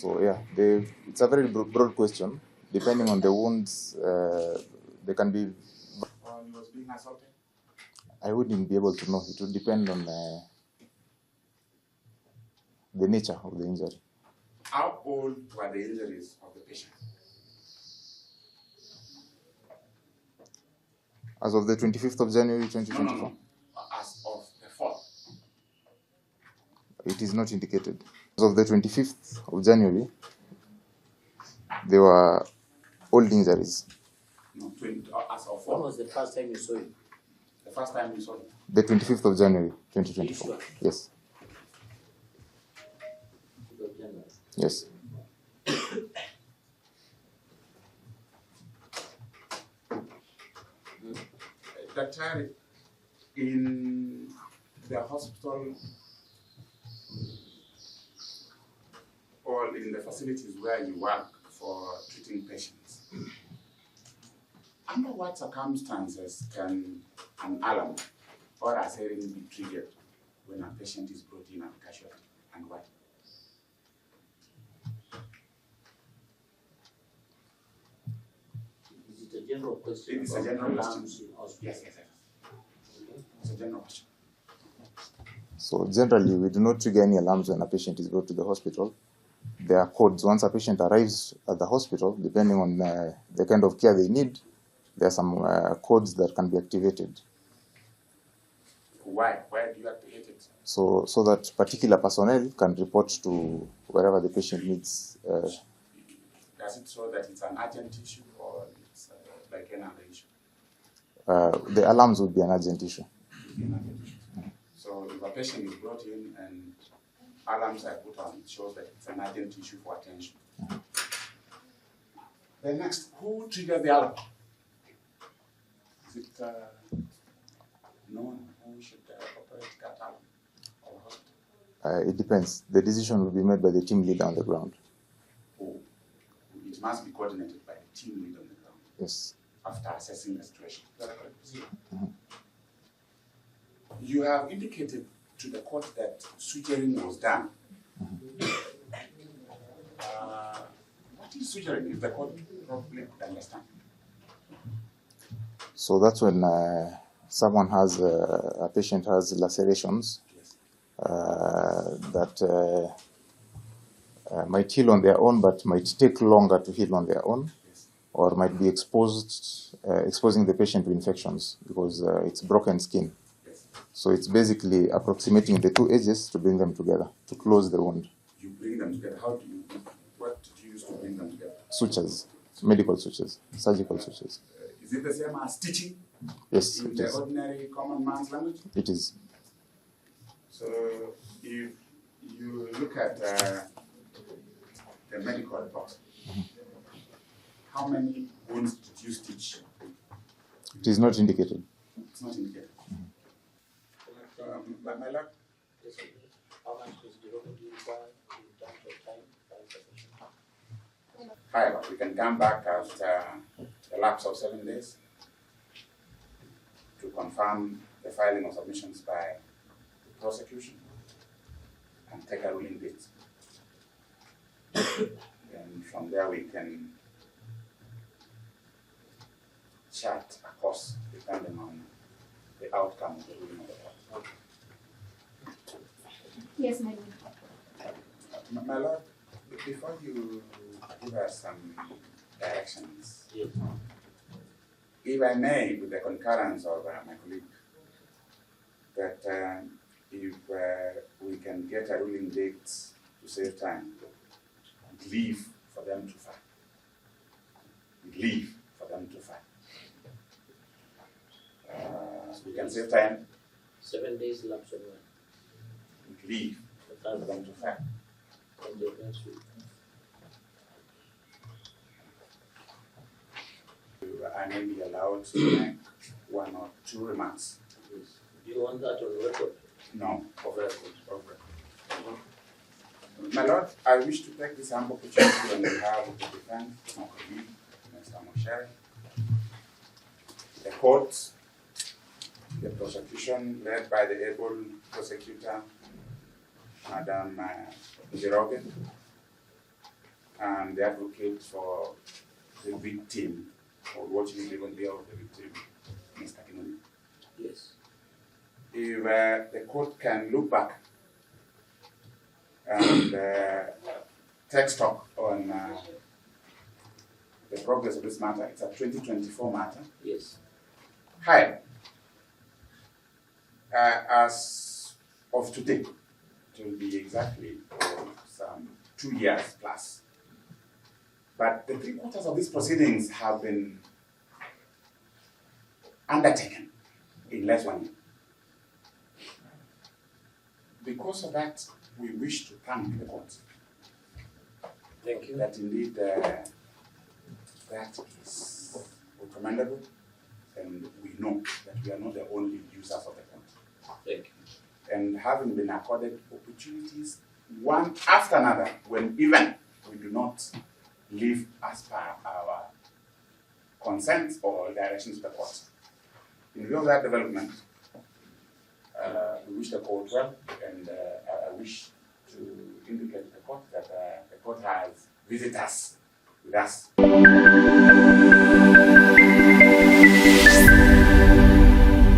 So yeah, it's a very broad question. Depending on the wounds, they can be. He was being assaulted? I wouldn't be able to know. It would depend on the nature of the injury. How old were the injuries of the patient? As of the 25th of January 2024? No. As of the fall. It is not indicated. As of the 25th of January, they were old injuries. No, as of When fall. was the first time you saw it? The first time you saw it? The 25th of January 2024. Sure? Yes. Yes. Doctor, in the hospital or in the facilities where you work for treating patients, under what circumstances can an alarm or a siren be triggered when a patient is brought in as a casualty, and why? Is it a general question? It is a general question. Alarms in hospitals? Yes. It's a general question. So generally, we do not trigger any alarms when a patient is brought to the hospital. There are codes. Once a patient arrives at the hospital, depending on the kind of care they need, there are some codes that can be activated. Why? Why do you activate it? So that particular personnel can report to wherever the patient needs. Does it show that it's an urgent issue or it's like any other issue? The alarms would be an urgent issue. So if a patient is brought in and alarms are put on, it shows that it's an urgent issue for attention. The next, who triggers the alarm? Is it no one who should operate that alarm or hospital? It depends. The decision will be made by the team leader on the ground. Oh, it must be coordinated by the team leader on the ground. Yes. After assessing the situation. Is that a correct procedure? You have indicated to the court that suturing was done. What is suturing, if the court probably could understand? So that's when someone has, a patient has lacerations that might heal on their own, but might take longer to heal on their own, or might be exposing the patient to infections because it's broken skin. So it's basically approximating the two edges to bring them together, to close the wound. You bring them together. What do you use to bring them together? Sutures, medical sutures, surgical sutures. Is it the same as stitching? Yes, In it the is. ordinary common man's language? It is. So if you look at the medical report, how many wounds did you stitch? It is not indicated. It's not indicated. My lord? How much is the remedy required in terms of time for session? However, we can come back after the lapse of 7 days to confirm the filing of submissions by the prosecution and take a ruling date. And from there we can chart a course depending on the outcome of the ruling of the court. Yes, my lord. My lord, before you give us some directions, Yes. if I may, with the concurrence of my colleague, that if we can get a ruling date to save time, leave for them to file. Leave for them to file. We can save time. 7 days lapse of one. Leave for them to file. And the next week. I may be allowed to make 1 or 2 remarks. Yes. Do you want that on record? No, of record. My lord, I wish to take this humble opportunity on behalf of the defense, my colleague, Mr. Moshere, the court, the prosecution led by the able prosecutor, Madam Nairobi, and the advocate for the victim, or what you even be of the victim, Mr. Kinoni. Yes. If the court can look back and take stock on the progress of this matter, it's a 2024 matter. Yes. Hi. As of today, it will be exactly some 2 years plus. But the 3/4 of these proceedings have been undertaken in less than 1 year. Because of that, we wish to thank the court. Thank you. That indeed that is commendable, and we know that we are not the only users of the court. Thank you. And having been accorded opportunities one after another, when even we do not live as per our consent or directions of the court. In view of that development, we wish the court well, and I wish to indicate to the court that the court has visitors with us.